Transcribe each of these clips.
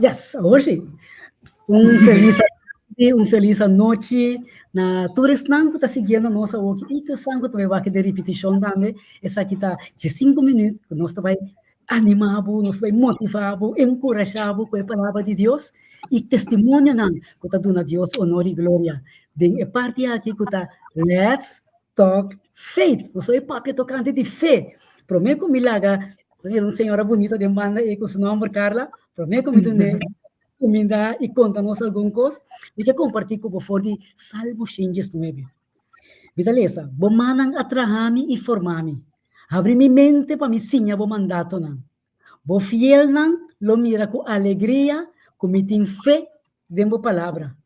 Yes, hoje. Feliz tarde, feliz noite. Na todos que está seguindo a nossa work e que sangue também vai de repetição também. Essa aqui está de 5 minutos, que nós vai animar, nós vai motivar, encorajar com a palavra de Deus e testemunho não, que está dando a Deus honor e glória. Bem, é parte aqui que está Let's Talk Faith. Você é papo tocante de fé. Prometo que me laga, uma senhora bonita de banda e com seu nome Carla, prometo que me comida e conta-nos alguma coisa e que compartilhar com você de Salmo 109. Beleza, vou mandar atrahami e formami. Abri minha mente para me sinha o mandato não. Vou fiel não, lo mira com alegria, com me tem fé dentro da palavra.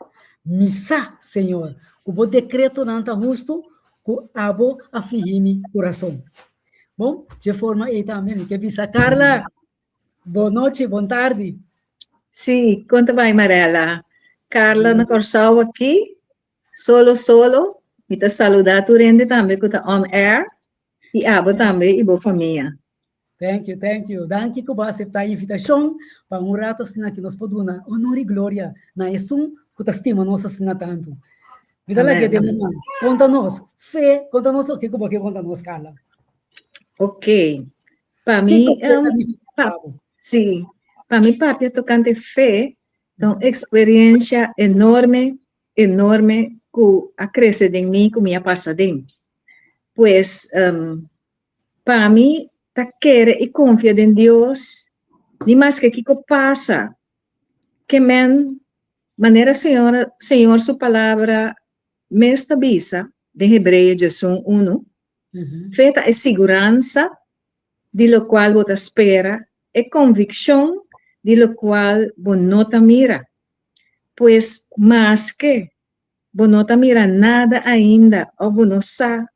Missa, Senhor, com o decreto não está justo, com abo afligir coração. Bom, de forma aí também, que visa Carla. Boa noite, boa tarde. Sim, conta bem, Marela. Carla na Corsau aqui, solo. Me te saludar tu rende também que está on air e abo também e boa família. Thank you. Danke que você aceitar a invitação para rato assim que nós podemos honor e glória na isso que estima nossa sina tanto. Vida lá que demanda. Conta-nos, fé, conta-nos o que você conta-nos, Carla. Ok. Para mim, sim. Para mim, papi, tocante fé, então, experiência enorme que acresce em mim, que me passa dentro. Pois, para mim, tá quer e confia em Deus, nem mais que passa, que maneira Senhor, sua palavra me estabiliza, de Hebreio 1, feita é segurança, de lo qual você espera, é convicção, de lo qual você não mira. Pois, mais que você não mira nada ainda, ou você não sabe,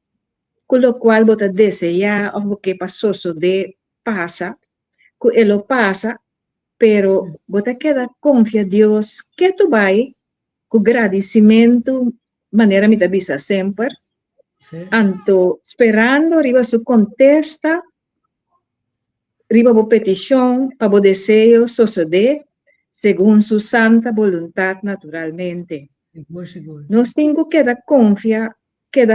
com lo qual você deseja, ou o que passou de passa, que ele passa, pero você queda confia em Deus, que tu vai, com agradecimento, maneira me avisa sempre, anto, esperando, arriba su contesta, riba bo petição, para bo desejo suceder, segundo sua santa voluntade naturalmente. Nós temos que dar confiança, que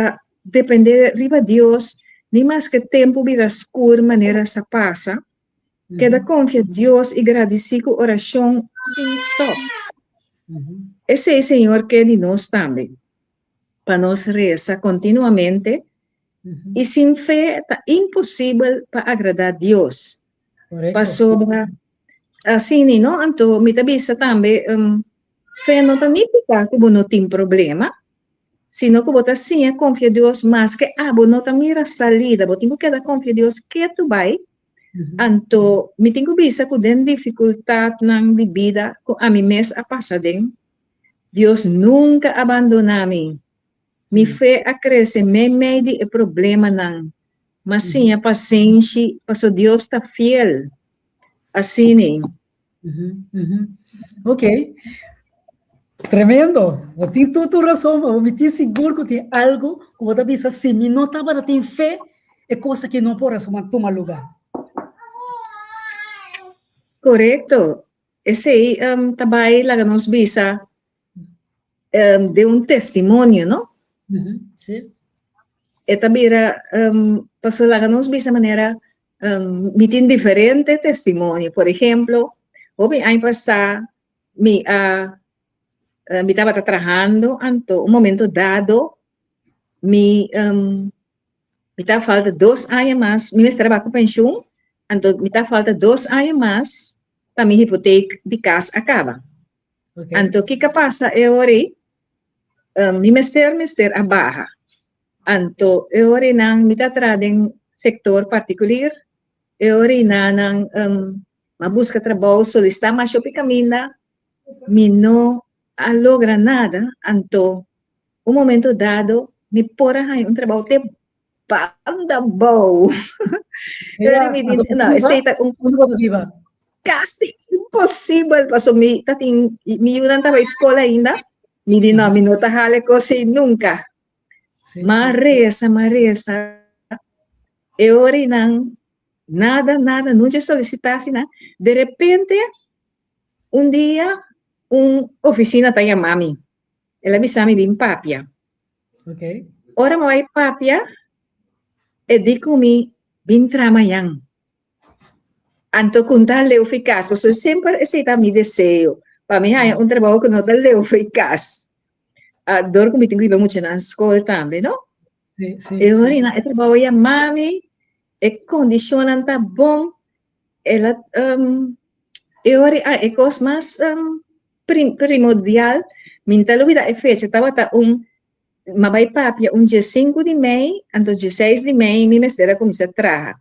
depender riba Deus, nem mais que tempo vira escuro, maneira se passa, que dar confiança em Deus e agradecer com oração sem stop. Esse é o Senhor que de nós também, para nós rezar continuamente, e sem fé é impossível para agradar a Deus. Passou assim, não? Então, me avisa também, fé não significa que você não tem problema, sino que você sim confia em Deus, mas que você não tem mira salida, você tem que dar confiança em Deus que tu vai. Então, me tenho visto que tem dificuldade na vida, a mim mesmo a passar. Deus nunca abandona mim. Mi fé a crescer, me meio de problema não. Mas sim, a paciência, porque Deus está fiel. Assim, né? Ok. Tremendo. Eu tenho toda razão. Eu me tenho seguro que tem algo que você pensa, se me não estava tem fé, é coisa que não pode tomar lugar. Correto. Esse aí, também, lá nos bisa, de testemunho, não? Sim. E também, passou lá nos bisa maneira, me tem diferente testemunho. Por exemplo, houve ano passado, me estava trabalhando, então, momento dado, me estava falta 2 anos mais, me estava com pensão, então, me estava falta 2 anos mais, para minha hipoteca de casa acaba. Okay. Então, o que passa? Eu orei, me mester a barra. Então, eu orei nang me está em setor particular, eu orei nang uma busca trabalho, solicitar, mas eu caminha, me não logra nada, então, momento dado, me porra trabalho de banda bom. Yeah, não, esse é viva. Quase impossível, passou me ayudan para a escola ainda, me di não, me não tá nunca. Marisa, eu orei nada, não te solicitasse nada. De repente, un día, una oficina taya mami. Ela bisami bin papia. Ok. Ora mawai papia, e di kumi bin tramayang. Anto kunta leu eficaz, porque sempre esse é meu desejo. Para mim, é um trabalho que não dá leu eficaz. Adoro que me tenho que ir muito na escola também, não? Sim, sim. Eu orina, é trabalho a mami, é condicionante tá bom, ela, eu orina, é coisa mais primordial, minta lubida é fecha, tava tá mabay papia, dia 5 de maio, anto dia 6 de maio, mi mesera começa a trabalhar.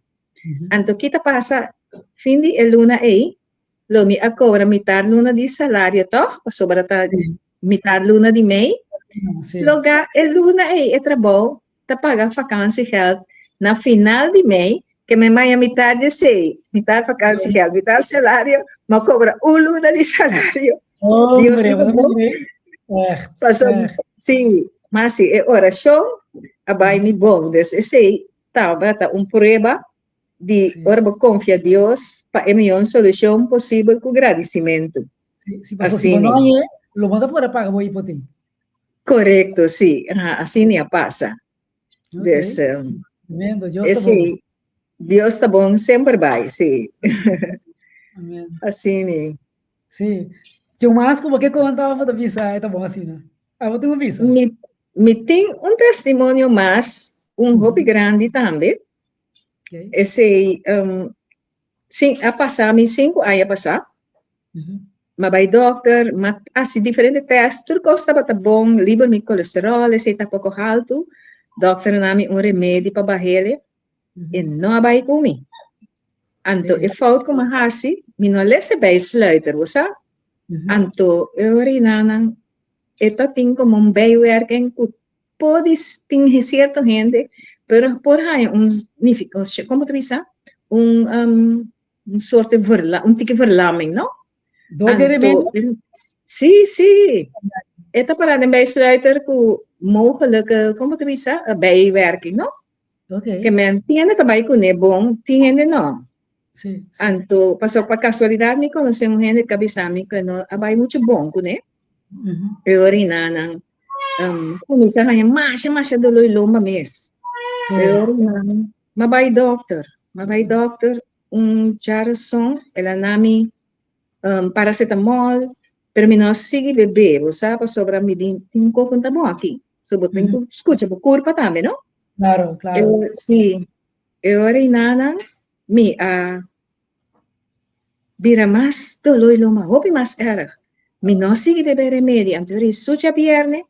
Anto kita passa fim de luna aí, lo mi cobra metade luna de salário, toh, sobra tá metade luna de maio, logo luna aí é trabalho, tá paga vacância geld na final de maio, que me maia metade de sei, metade vacância geld, metade salário, mas cobra luna de salário. Oh, Deus passou, sim, mas sim, é oração, abai me bom, desse sei, tá, bata prova de ora confia a Deus para uma solução possível com agradecimento. Se assim, não é, lo manda para pagar o hipoteca. Correto, sim, assim nem passa. Desse, esse, Deus está bom, sempre vai, sim. Assim nem. Sim. Que o mais que você contava da visa, tá bom assim, né? Ah, vou ter uma visa. Me tem testemunho mais, hobby grande também. Esse, sim, a passar, me 5 anos a passar. Mas vai doctor, mas assim, diferente testes, tudo gosta de bom, livre meu colesterol, se está pouco alto, doctor nami remédio para barreira, e não vai comer. Anto, e falta como assim, me não lesse bem sluiter, você? Anto, eu orinanan, eta tem como bem werken, pode ter certa gente, pero por aí como tu diz, soort de tique verlaming, não? Sim. Esta parada bij sluiter ku mogelijke, como te bisa, bijwerking, no? Que men tiene trabalho com é bom, tiene não. Sim. Anto, passou para casualidade, me conhecemos gente que abisami que não, abai muito bom com né? Eu orina comisa hanya masha dulu lomba mes. Eu orina, mabai doctor, jarson, ela nami paracetamol, terminou seguir bebê, você sobre a medida tem um pouco tá bom aqui, sobre tem que escuta por curva também, não? Claro. Sim, eu orina me vira mais dolo loma, hopi mais era, me não seguir bebê remédio, então suja pierne,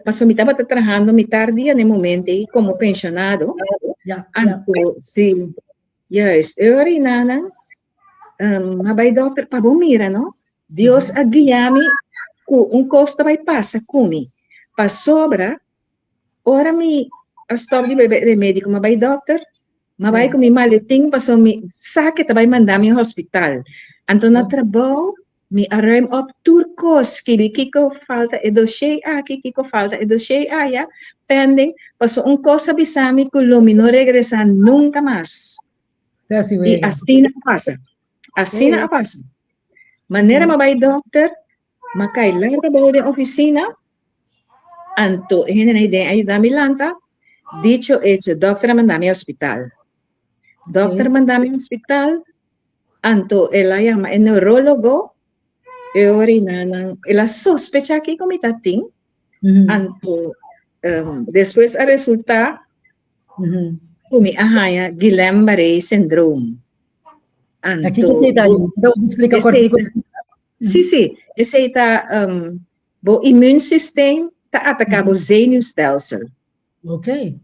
passou me estava trabalhando me tardia no momento como pensionado, anto sim, yes, eu orina mabay doctor pa bumira, no? Dios aguiami kung costa vai passa kumi. Pa sobra, ora mi stop di bebe remédio mabay doctor, mabay kumi maliting paso mi sakit abay mandami ang hospital. Anto na trabaho, mi arrem op turcos, kiko falta e dossier kiko falta e dossier ya, pending, paso un cosa bisami kulo no regresa nunca más. Y así na pasa. Assim na passa. Maneira mabay doctor, makailan ka ba de oficina? Anto, na ideia ayudami lanta. Dicho hecho, doctor mandami hospital. Doctor mandami hospital. Anto, ela llama el neurólogo. Ela sospecha que comitating. Anto, después a resulta, kumi ahaya Guillain-Barré syndrome. Aqui que você está aí, então explica cortico. Sim, esse está o imunsystem está atacando o zenuwstelsel. Ok.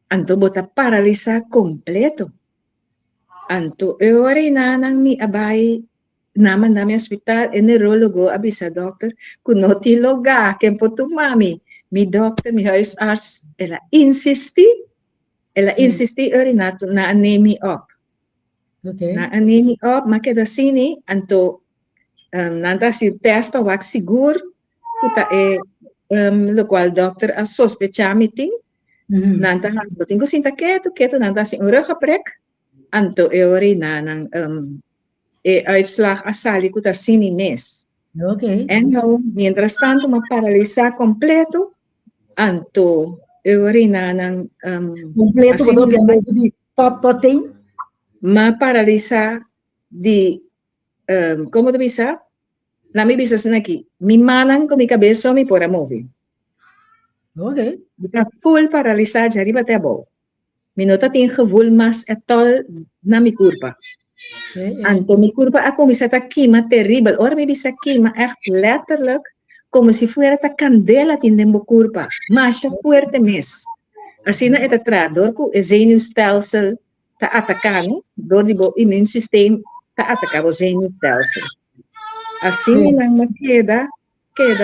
Anto bota paralisa completo. Anto eu nang mi abay naman nami hospital neurologo abisa doctor kuno tiloga kempo tu mami mi doctor mi huisarts ela insisti orinato na anemi op. Na anemi op makeda sini anto nanta si test pa wak sigur kuta lo qual doctor a sospechamiting nanta hasboting ko sinta keto nanta si ura kaprek anto eori na ng uitslag asali kuta sini mes. Ok. Então, mientras tanto, uma paralisa completo, anto urina ng Completo, assim, botou a de top totem. uma paralisa de como tu bisa? Na mi bisa aqui, mi manang com mi cabeça mi pora move. Ok. Está full paralisado de arriba até abaixo. Minota tem gevoel mas é tol na mi curva. Anto mi curva a começar a queima terrível. Ora mi bisa queima echt letterlijk como se fuera ta candela tin den curva. Mas é fuerte mes. Assim na eta trador ku o zenuwstelsel ta atacando, door die immuunsysteem ta atacando o zenuwstelsel. Assim nang queda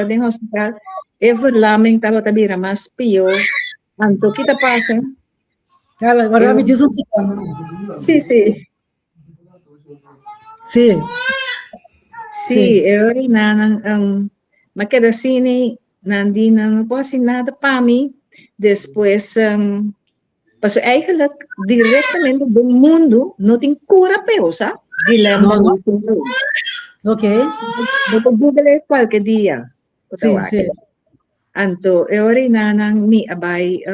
den hospital, e verlaming tava tabira mas pior. Anto kita passa. Cara, agora me diz um Sim, sim. Sim. Sim, eu mas queda assim, não posso nada para mim. Depois, passo eigenlijk diretamente do mundo, não tem cura para eu, sabe? Guilherme Luiz. Ok. Eu Google qualquer dia. Sim, sim. Anto, eu nang mi abay,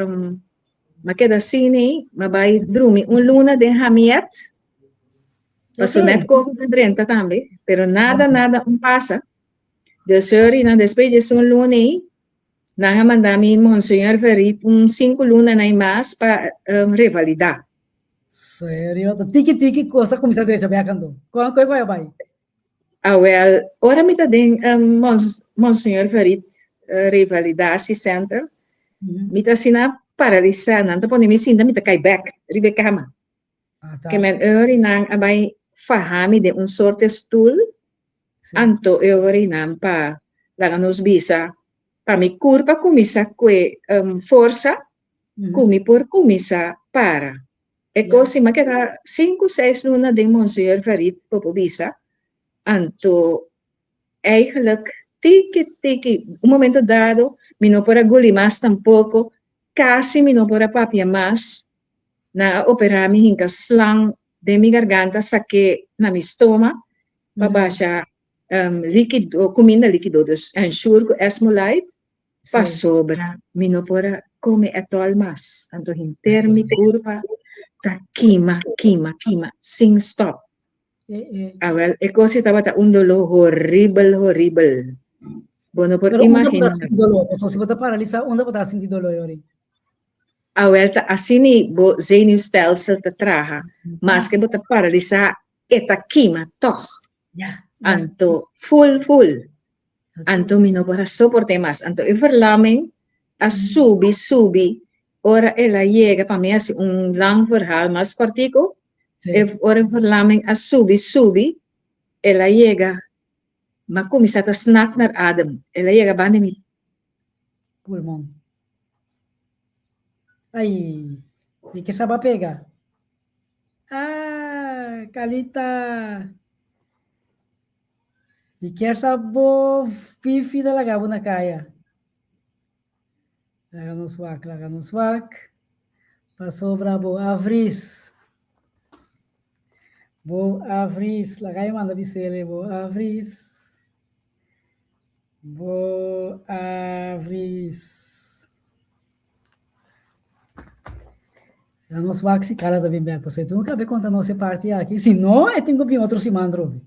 makeda sini, mabay drumi, luna de hamiet. Paso net COVID-30 também, pero nada passa. Deus na despedir luna nanga mandami Monsenhor Ferit 5 luna na mais para revalidar. Sério? Tiki coisa começar a deixar bem canto. Qual é vai? Well, ora mi den Monsenhor Ferit revalidasi center. Mita sina paralisa nanta poni mi sinda mita kai back ribe kama. Que men nang abay fahami de sorte stool. Anto nang pa langanos bisa pa mi curva kumisa kwe força kumi por kumisa para. E così ma kera 5-6 luna de Monsenhor Ferit popo bisa. Anto eigenlijk tiki, momento dado, mi no pora guli mas tampoco, casi mi no pora papia mas, na operami hinka slang de mi garganta, saque na mi stoma, babasha líquido, comida líquido, dus ensure ko esmolite, pa sobra, mi no pora come atol mas, anto hinter mi curva, ta kima, sing stop. Well, così estaba un dolor horrible. Bueno, por imaginar. Se você paralisar, onde você sentir dolor, Yori? Well, assim bo zenuwstelsel te traga, mas que você paralisar, eta quima, toch. Anto, full. Anto, mi no para soporte más. Anto, verlaming, a subi, ora ela llega, para mí es un lang verhaal, más cortico, ora verlaming, a subi, ela llega, maar kom je staat te snak naar adem. Ela llega bane mi pulmão. Aí, e que sabe pega? Ah, Calita. E quer saber fifi da lagabo na caia. Laga no swak. Passou brabo, avris. Bo avris, lagai manda bisele, bo avris. Bo avris. A nos swak se cala também bem, você tu nunca vê conta não se parte aqui. Se não, eu tenho que vir outro se mandro.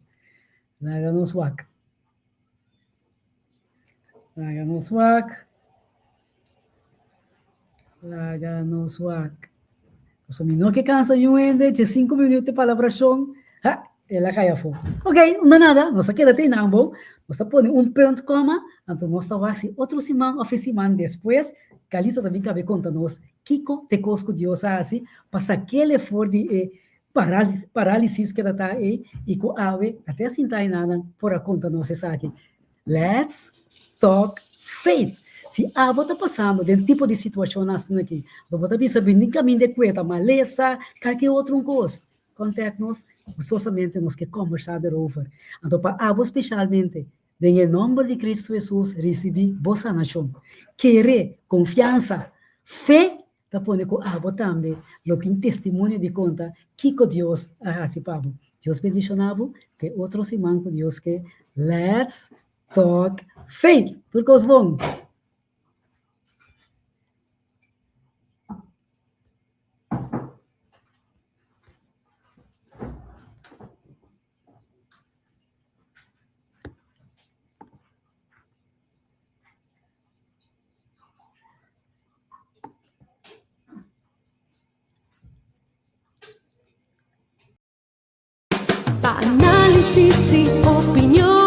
Laga no swak. Laga no swak. Laga no swak. So, no que cansa de 5 minutos de palabração, ela cai a fogo. Ok, não nada, nós queda tem nambo, nós põe ponto coma, então nós estamos assim, outro semana, semana depois, Calita também cabe conta nós, Kiko te cosco Deus assim, para aquele for de parálise que está aí, e com ave, até assim tá nada, por a conta nós aqui. Let's talk faith. Se a está passando de tipo de situação assim aqui, você bisa bem de cueta, maleza, qualquer outro coisa, contacte-nos, somente nós que conversar over. Então, para a especialmente, em nome de Cristo Jesus, receber vossa nação. Querer, confiança, fé, tá pone com a também, lo tem testemunho de conta, que Deus assim, Pablo. Deus bendicionavo, te outro semana com Deus que let's talk faith. Turcos bom. Análisis y opinión.